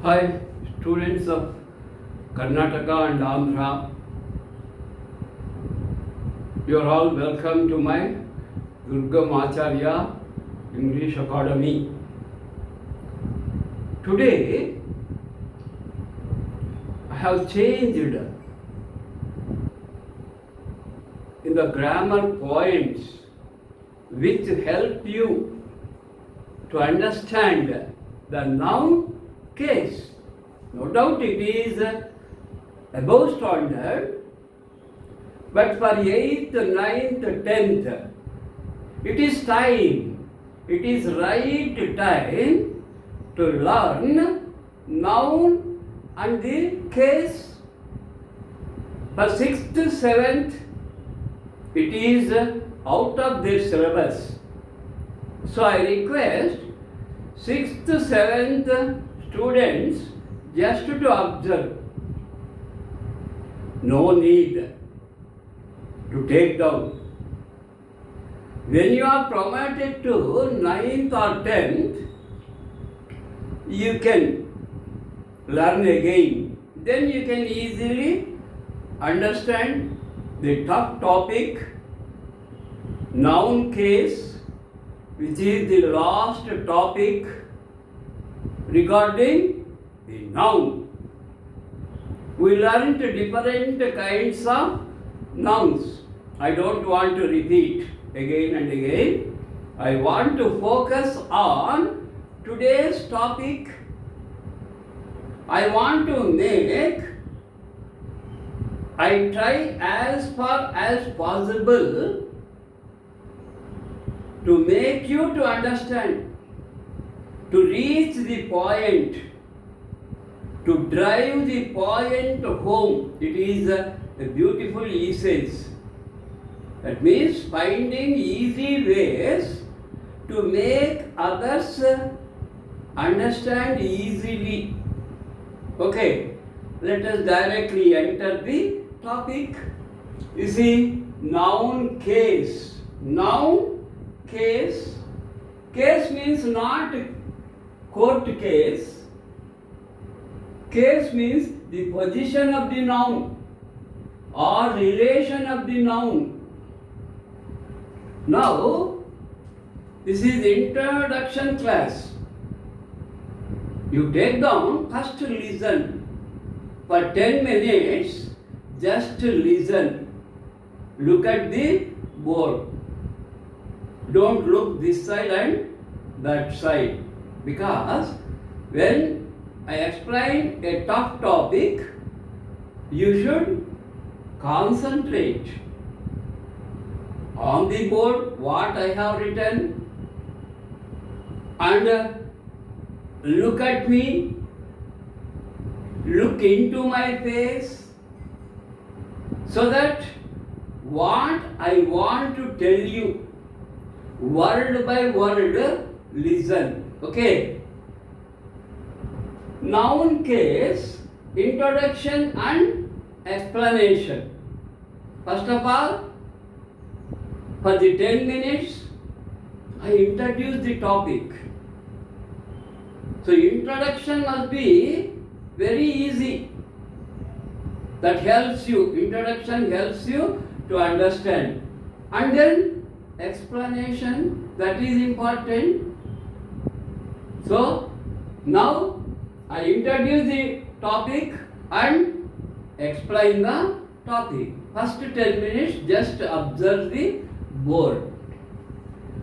Hi, students of Karnataka and Andhra. You are all welcome to my Durgam Acharya English Academy. Today, I have changed in the grammar points which help you to understand the noun case. No doubt it is above standard, but for 8th, 9th, 10th, it is time, it is right time to learn noun and the case. For 6th, 7th, it is out of their syllabus. So I request 6th, 7th students just to observe. No need to take down. When you are promoted to 9th or 10th, you can learn again. Then you can easily understand the tough topic, noun case, which is the last topic regarding the noun. We learned different kinds of nouns. I don't want to repeat again and again. I want to focus on today's topic. I want to I try as far as possible to make you to understand, to reach the point, to drive the point home. It is a beautiful essence. That means finding easy ways to make others understand easily. Okay, let us directly enter the topic. You see, noun case. Noun case. Case means not court case. Case means the position of the noun or relation of the noun. Now, this is introduction class. You take down, first listen. For 10 minutes, just listen. Look at the board. Don't look this side and that side. Because when I explain a tough topic, you should concentrate on the board what I have written and look at me, look into my face, so that what I want to tell you, word by word, listen. Okay? Noun case, introduction and explanation. First of all, for the 10 minutes, I introduce the topic. So introduction must be very easy. That helps you. Introduction helps you to understand. And then explanation, that is important. So now I introduce the topic and explain the topic. First 10 minutes, just observe the board.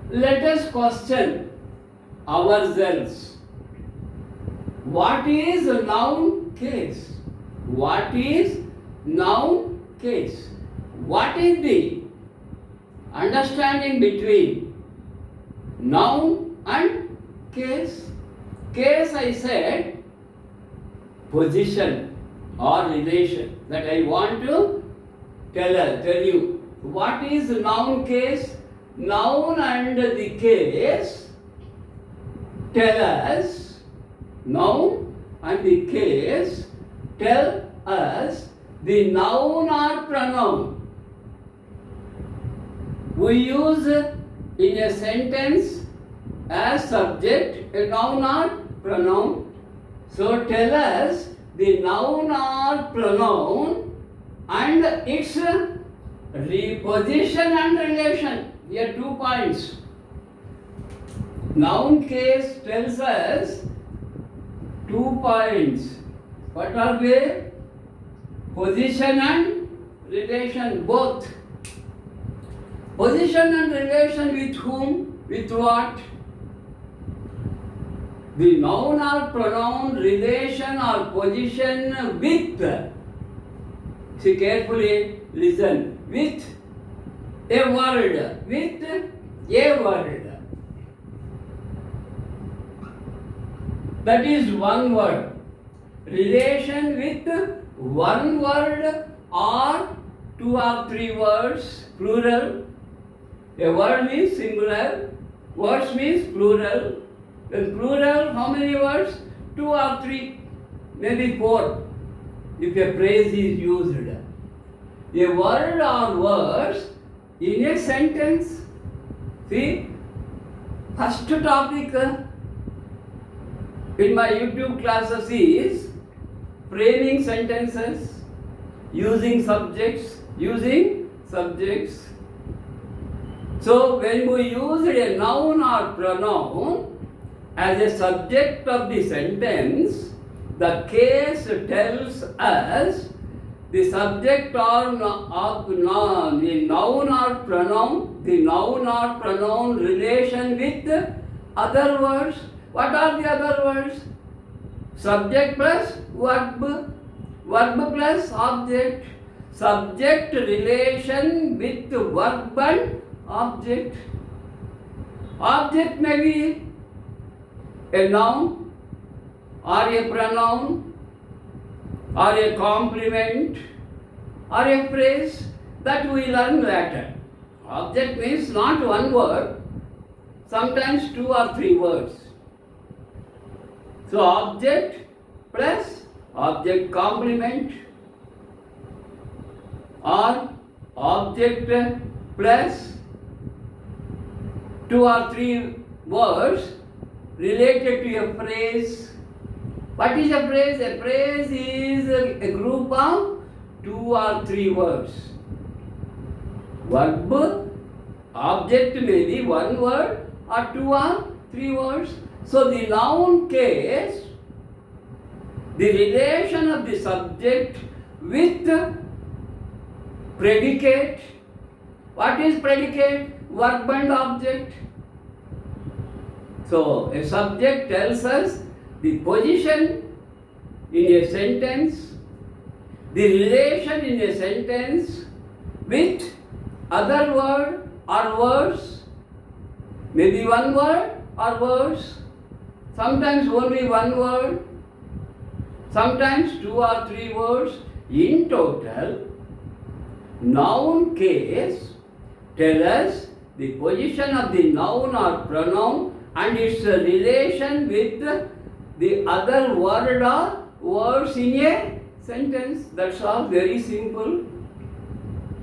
Let us question ourselves. What is a noun case? What is noun case? What is the understanding between noun and case? Case, I said, position or relation. That I want to tell you. What is noun case? Noun and the case tell us, noun and the case tell us the noun or pronoun. We use in a sentence as subject a noun or pronoun. So tell us the noun or pronoun and its reposition and relation. Here 2 points. Noun case tells us 2 points. What are they? Position and relation, both. Position and relation with whom? With what? The noun or pronoun relation or position with. See carefully, listen. With a word. With a word. That is one word. Relation with one word or 2 or 3 words, plural. A word means singular, words means plural. When plural, how many words? 2 or 3, maybe 4, if a phrase is used. A word or words in a sentence. See, first topic in my YouTube classes is framing sentences, using subjects. So when we use a noun or pronoun as a subject of the sentence, the case tells us the subject or the noun or pronoun relation with other words. What are the other words? Subject plus verb, verb plus object, subject relation with verb and object. Object may be a noun or a pronoun or a complement or a phrase that we learn later. Object means not one word, sometimes 2 or 3 words. So object plus object complement or object plus 2 or 3 words related to a phrase. What is a phrase? A phrase is a group of 2 or 3 words. Verb, object may be 1 word or 2 or 3 words. So the noun case, the relation of the subject with predicate. What is predicate? Verb and object. So a subject tells us the position in a sentence, the relation in a sentence with other word or words, maybe 1 word or words, sometimes only 1 word, sometimes 2 or 3 words. In total, noun case tell us the position of the noun or pronoun and its relation with the other word or words in a sentence. That's all, very simple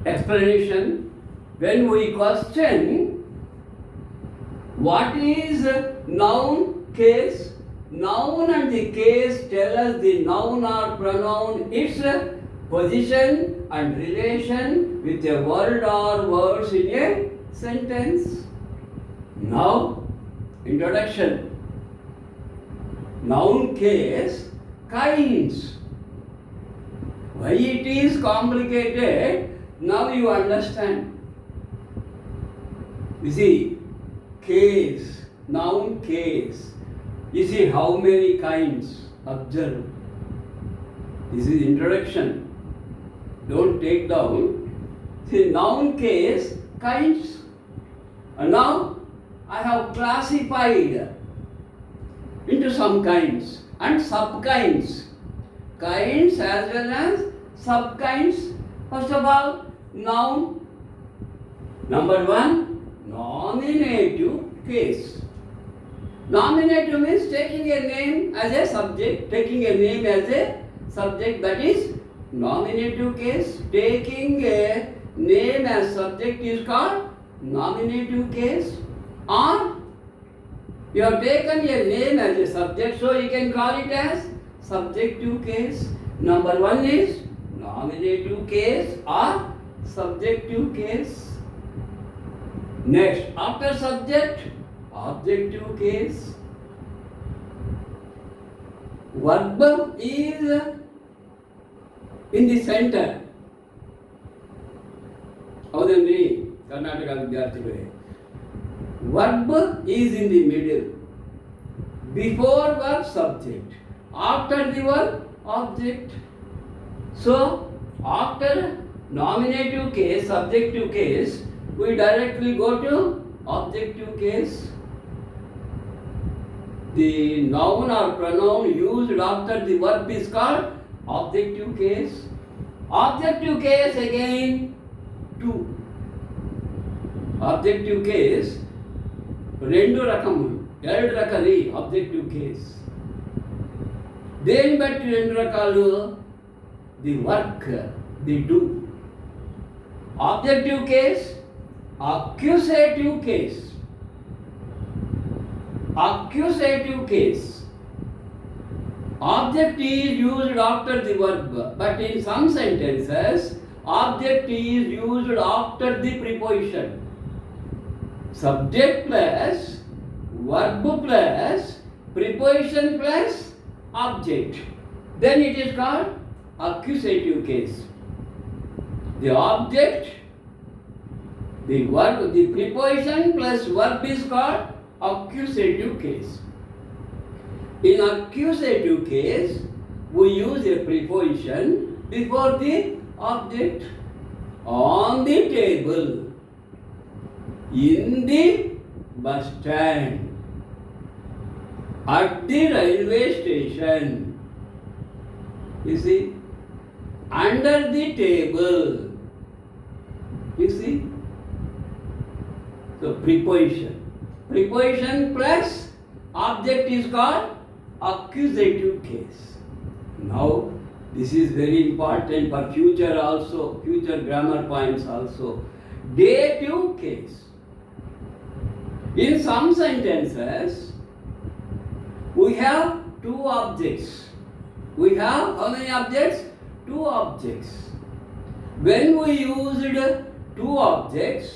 explanation. When we question what is noun case, noun and the case tell us the noun or pronoun, its position and relation with a word or words in a sentence. Now, introduction. Noun case, kinds. Why it is complicated, now you understand. You see, case, noun case. You see how many kinds? Observe. This is introduction. Don't take down. See, noun case, kinds. And now I have classified into some kinds and subkinds. Kinds as well as subkinds. First of all, noun. Number 1, nominative case. Nominative means taking a name as a subject. Taking a name as a subject, that is nominative case. Taking a name as subject is called nominative case. Or you have taken a name as a subject, so you can call it as subjective case. Number one is nominative case or subjective case. Next, after subject, objective case. Verb is in the center. ಹೌದೇನ್ರಿ ಕರ್ನಾಟಕ ವಿದ್ಯಾರ್ಥಿಗಳೇ? Verb is in the middle. Before verb subject, after the verb object. So after nominative case, subjective case, we directly go to objective case. The noun or pronoun used after the verb is called objective case. Objective case again two. Objective case రెండు రకములు, ಎರಡು రకాలు objective case. దేని బట్టి రెండు రకాలు? The work, the do. Objective case, accusative case. Accusative case. Object is used after the verb, but in some sentences, object is used after the preposition. Subject plus verb plus preposition plus object. Then it is called accusative case. The object, the verb, the preposition plus verb is called accusative case. In accusative case, we use a preposition before the object. On the table, in the bus stand, at the railway station. You see, under the table. You see, so preposition. Preposition plus object is called accusative case. Now, this is very important for future also, future grammar points also. Dative case. In some sentences, we have two objects. We have how many objects? Two objects. When we used two objects,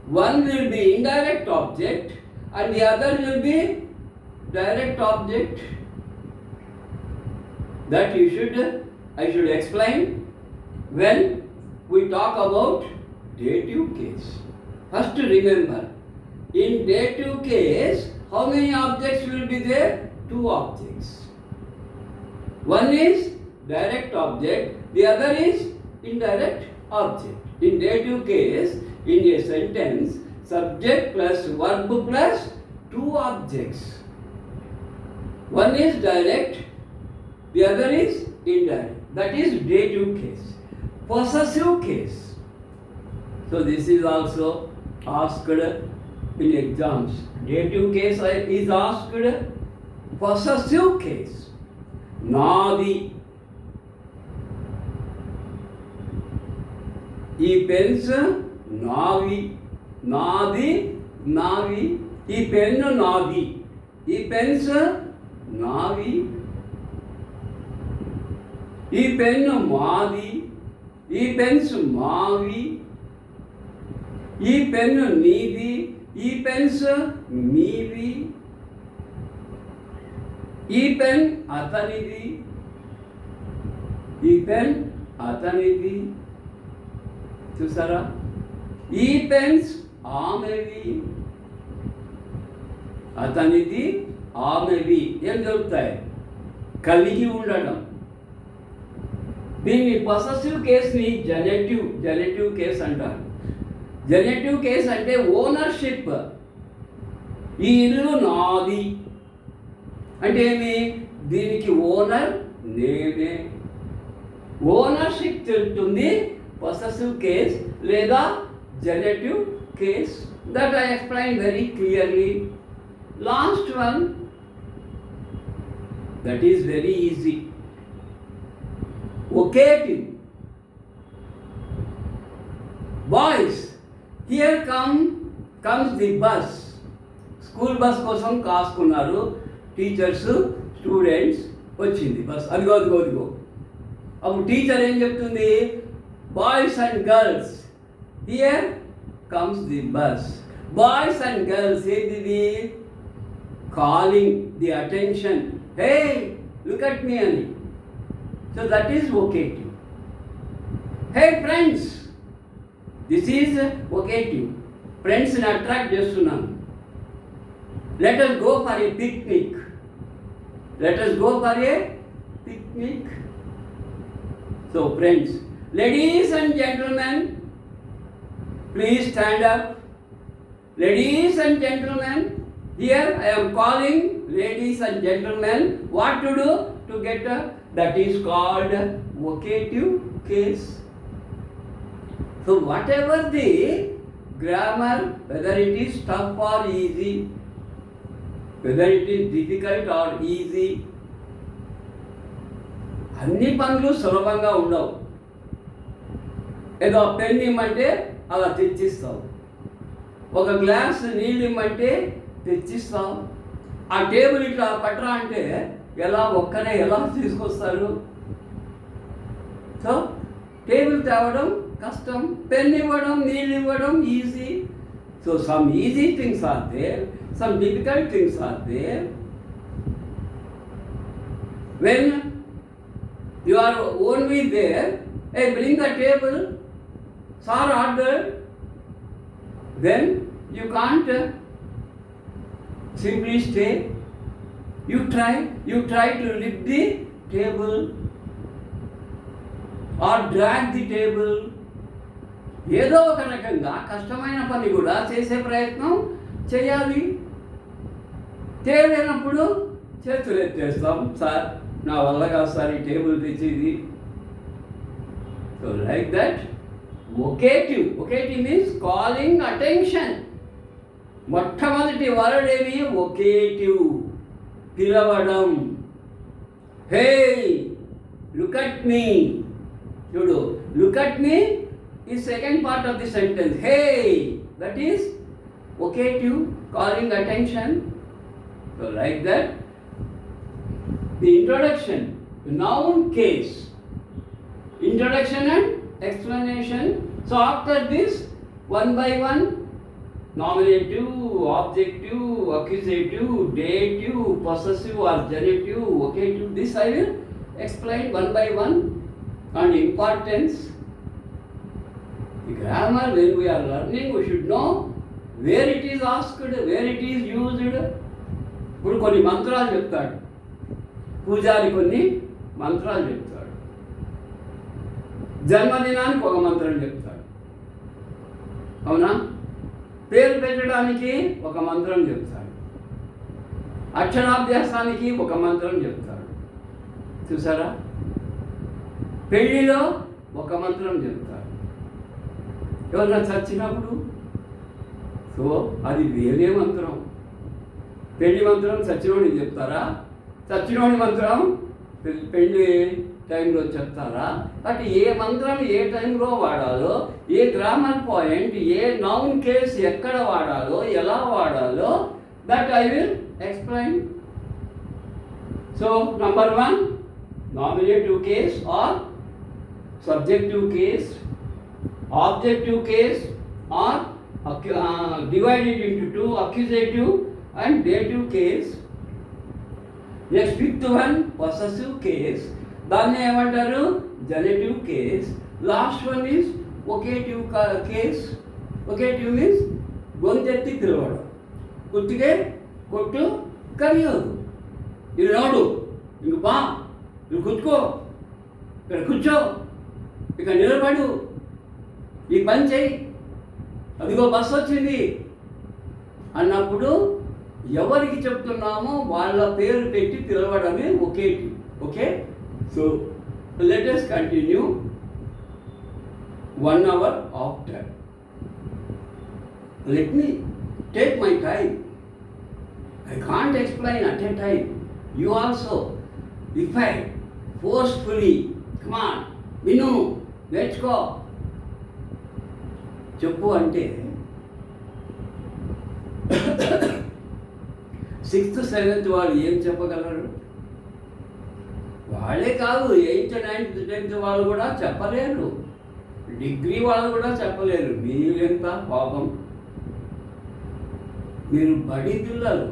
one will be indirect object and the other will be direct object. That I should explain when we talk about dative case. First remember, in dative case, how many objects will be there? Two objects. One is direct object, the other is indirect object. In dative case, in a sentence, subject plus verb plus two objects. One is direct, the other is indirect. That is dative case. Possessive case. So this is also asked in exams. Dative case is asked. Possessive case. Nadi. ఈ pens నావి, నాది నావి. ఈ pen నాది, ఈ pens నావి. ఈ pen మాది, ఈ పెన్స్ మావి. ఈ పెన్ను నీది, ఈ పెన్స్ మీవి. ఈ పెన్ అతనిది, ఈ పెన్ అతనిది. చూసారా? ఈ పెన్స్ ఆమెవి, అతనిది ఆమెవి. ఏం జరుగుతాయి? కలిగి ఉండడం. దీన్ని పొసెసివ్ కేస్ని జెనెటివ్ కేస్ అంటారు. జెనెటివ్ కేస్ అంటే ఓనర్షిప్. ఈ ఇల్లు నాది అంటే ఏమి? దీనికి ఓనర్ నేనే. ఓనర్షిప్ తెలుపుతుంది possessive case లేదా genitive case. That I explained very clearly. Last one, that is very easy. Vocative. Boys, here comes the bus. School bus కోసం కాసుకున్నారు టీచర్స్, స్టూడెంట్స్. వచ్చింది బస్, అదిగో అదిగో అదిగో. అప్పుడు టీచర్ ఏం చెప్తుంది? Boys and girls, here comes the bus. Boys and girls ఏంటిది? Calling the attention, hey look at me అని. So that is vocative. Hey friends, this is vocative. ఫ్రెండ్స్ని అట్రాక్ట్ చేస్తున్నాను. Let us go for a picnic. Let us go for a picnic. So friends, ladies and gentlemen, please stand up. Ladies and gentlemen, here I am calling ladies and gentlemen. What to do to get a, that is called vocative case. So whatever the grammar, whether it is tough or easy, whether it is difficult or easy, అన్ని పనులు సులభంగా ఉండవు. ఏదో pen ఇమ్మంటే అలా తెచ్చిస్తావు, ఒక glass నీళ్ళు ఇమ్మంటే తెచ్చిస్తావు. ఆ టేబుల్ ఇట్లా పట్టరా అంటే ఎలా ఒక్కనే ఎలా తీసుకొస్తారు? సో టేబుల్ తేవడం కష్టం, పెన్ ఇవ్వడం నీళ్ళు ఇవ్వడం easy. So some easy things are there, some difficult things are there. When you are only there, hey, bring the table, sir ordered, then you can't simply stay. You try to lift the table or drag the table. ఏదో ఒక రకంగా కష్టమైన పని కూడా చేసే ప్రయత్నం చేయాలి. చేయలేనప్పుడు చేతులు ఎత్తేస్తాం, సార్ నా వల్ల కాదు సార్ ఈ టేబుల్ తెచ్చేది. So like that vocative. Vocative means calling attention. మొట్టమొదటి వర్డ్ ఏమి? వొకేటివ్, పిలవడం. Hey look at me. చూడు, look at me is second part of the sentence. Hey, that is vocative, calling attention. So like that, the introduction, the noun case, introduction and explanation. So after this, one by one, nominative, objective, accusative, dative, possessive or genitive, vocative, this I will explain one by one. And importance, the grammar, when we are learning, we should know where it is asked, where it is used. ఇప్పుడు కొన్ని మంత్రాలు చెప్తాడు పూజారి, కొన్ని మంత్రాలు చెప్తాడు. జన్మదినానికి ఒక మంత్రం చెప్తాడు, అవునా? పేరు పెట్టడానికి ఒక మంత్రం చెప్తాడు, అక్షరాభ్యాసానికి ఒక మంత్రం చెప్తాడు. చూసారా? పెళ్ళిలో ఒక మంత్రం చెప్తాడు, ఎవరైనా చచ్చినప్పుడు. సో అది వేరే మంత్రం. పెళ్లి మంత్రం చచ్చినోడికి చెప్తారా? చచ్చినోడి మంత్రం పెళ్లి టైంలో చెప్తారా? అంటే ఏ మంత్రం ఏ టైంలో వాడాలో, ఏ గ్రామర్ పాయింట్, ఏ నౌన్ కేస్ ఎక్కడ వాడాలో, ఎలా వాడాలో, that I will explain. So number 1, nominative case or subjective case, objective case or divided into 2, accusative and dative case. Next fifth one, possessive case, దాన్ని ఏమంటారు? Genitive case. Last one is vocative case. Vocative means గొంతెత్తి పిలవడం. కుట్టిగే కొట్టు కరియోదు, ఇది node, ఇంక బా, నువ్వు కూర్చుకో, ఇక్కడ కూర్చో, ఇక్కడ నిలబడు, ఈ పని చేయి, అదిగో బస్సు వచ్చింది అన్నప్పుడు ఎవరికి చెప్తున్నామో వాళ్ళ పేరు పెట్టి పిలవడమే vocative. Okay, so let us continue 1 hour after. Let me take my time. I can't explain at a time. You also, if I forcefully, come on, విను, నేర్చుకో చెప్పు అంటే 6th 7th వాళ్ళు ఏం చెప్పగలరు? వాళ్ళే కాదు, 8th 9th 10th వాళ్ళు కూడా చెప్పలేరు, డిగ్రీ వాళ్ళు కూడా చెప్పలేరు. మీరెంత పాపం, మీరు బడి పిల్లలు,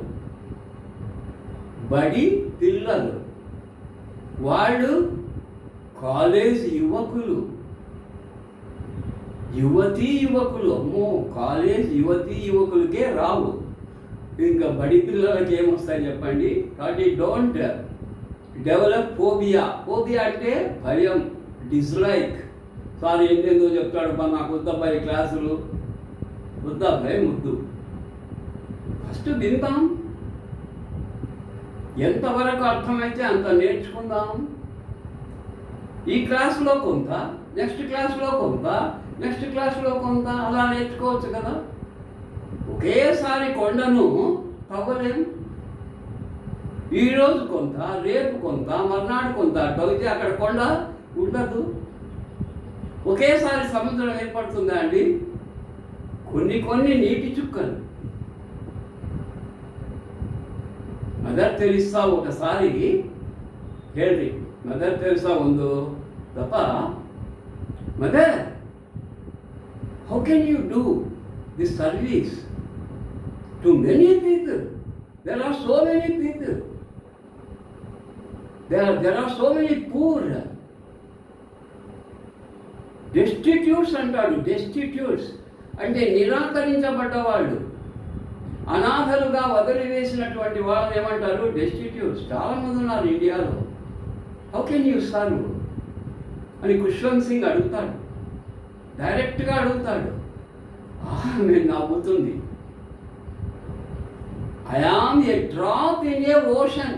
వాళ్ళు కాలేజ్ యువకులు, అమ్మో కాలేజ్ యువకులకే రావు, ఇంకా బడి పిల్లలకి ఏమొస్తాయి చెప్పండి. కాబట్టి డోంట్ డెవలప్ ఫోబియా అంటే భయం, డిస్లైక్. సార్ ఏంటేందో చెప్తాడు, నాకు వద్దబ్బాయి క్లాసులు, వద్దబ్బాయి ముద్దు. ఫస్ట్ విందాం, ఎంతవరకు అర్థమైతే అంత నేర్చుకుందాం. ఈ క్లాసులో కొంత, నెక్స్ట్ క్లాసులో కొంత అలా నేర్చుకోవచ్చు కదా. ఒకేసారి కొండను తవ్వలేం. ఈరోజు కొంత, రేపు కొంత, మర్నాడు కొంత తవ్వితే అక్కడ కొండ ఉండదు. ఒకేసారి సముద్రం ఏర్పడుతుందా అండి? కొన్ని నీటి చుక్కలు. ಮದರ್ ತೆರಿಸಾ ఒకసారి ಹೇಳ್ರಿ, ಮದರ್ ತೆರಿಸಾ ಒಂದು ದಪ್ಪ, mother how can you do this service to many people? There are so many people, there are so many poor, destitutes అంటాడు. డెస్టిట్యూట్స్ అంటే నిరాకరించబడ్డ వాళ్ళు, అనాథలుగా వదిలివేసినటువంటి వాళ్ళని ఏమంటారు? డెస్టిట్యూట్స్. చాలామంది ఉన్నారు ఇండియాలో. హౌ కెన్ యూ సర్వ్ అని ఖుష్వంత్ సింగ్ అడుగుతాడు, డైరెక్ట్గా అడుగుతాడు. నేను నవ్వుతుంది. I am a drop in a ocean.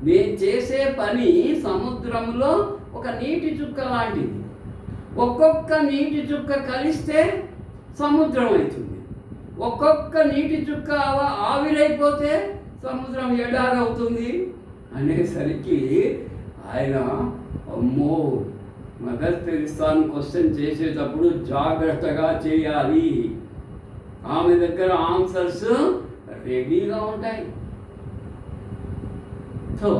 నేను చేసే పని సముద్రంలో ఒక నీటి చుక్క లాంటిది. ఒక్కొక్క నీటి చుక్క కలిస్తే సముద్రం అవుతుంది. ఒక్కొక్క నీటి చుక్క ఆవిరైపోతే సముద్రం ఎడారవుతుంది అనేసరికి ఆయన అమ్మో, మదర్ తెరిసాను క్వశ్చన్ చేసేటప్పుడు జాగ్రత్తగా చేయాలి. ఆమె దగ్గర ఆన్సర్స్ రెడీగా ఉంటాయి. సో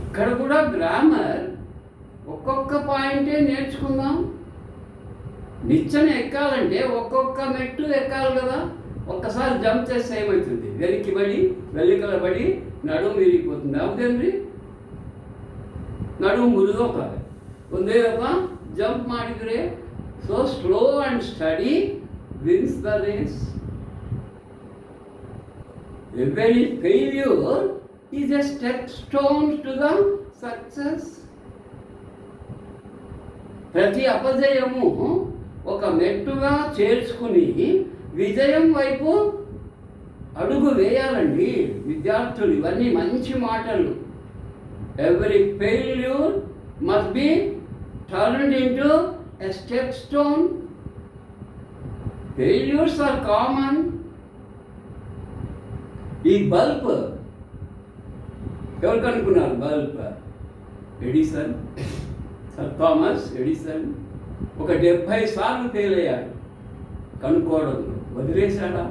ఇక్కడ కూడా గ్రామర్ ఒక్కొక్క పాయింటే నేర్చుకుందాం. నిచ్చెన ఎక్కాలంటే ఒక్కొక్క మెట్టు ఎక్కాలి కదా. ఒక్కసారి జంప్ చేస్తే ఏమవుతుంది? వెల్లికలబడి నడుము విరిగిపోతుంది. అవుతుంది, ನಡುವು ಮುರಿದೋಗ್ತದೆ. ಒಂದೇ ದಪ್ಪ ಜಂಪ್ ಮಾಡಿದರೆ. So slow and steady wins the race. Every failure is a step stone to the success. ప్రతి అపజయము ఒక మెట్టుగా చేర్చుకుని విజయం వైపు అడుగు వేయాలండి విద్యార్థులు. ఇవన్నీ మంచి మాటలు. Every failure must be turned into a step stone. Failures are common. ఈ బల్బ్ ఎవరు కనుక్కున్నారు? Bulb Edison, sir Thomas Edison. ఒక 70 సార్లు ఫెయిల్ అయ్యాడు కనుక్కోవడంలో. వదిలేశాడా?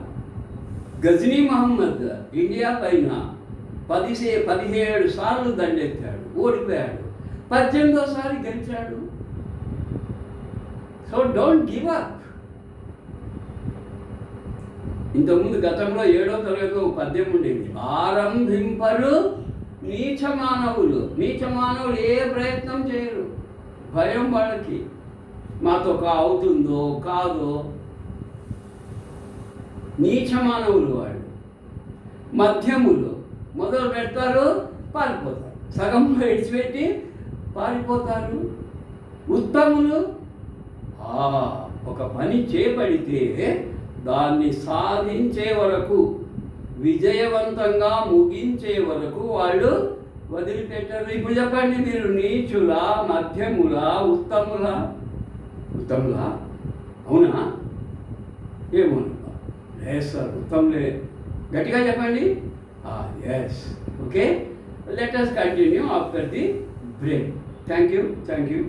గజనీ మహమ్మద్ ఇండియా పైన 17 సార్లు దండెత్తాడు, ఓడిపోయాడు. 18వ గెలిచాడు. So don't give up. ఇంతకుముందు గతంలో 7వ తరగతిలో పద్యం ఉండేది, ఆరంభింపరు నీచ మానవులు. ఏ ప్రయత్నం చేయరు, భయం వాళ్ళకి. మాతో అవుతుందో కాదో. నీచ మానవులు వాళ్ళు. మధ్యములు మొదలు పెడతారు, పారిపోతారు. సగంలో విడిచిపెట్టి పారిపోతారు. ఉత్తములు ఒక పని చేపడితే దాన్ని సాధించే వరకు, విజయవంతంగా ముగించే వరకు వాళ్ళు వదిలిపెట్టారు. ఇప్పుడు చెప్పండి, మీరు నీచులా, మధ్యములా, ఉత్తములా? అవునా? ఏమో లేదు సార్, ఉత్తములే. గట్టిగా చెప్పండి. Yes. Okay. Let us continue after the break. Thank you.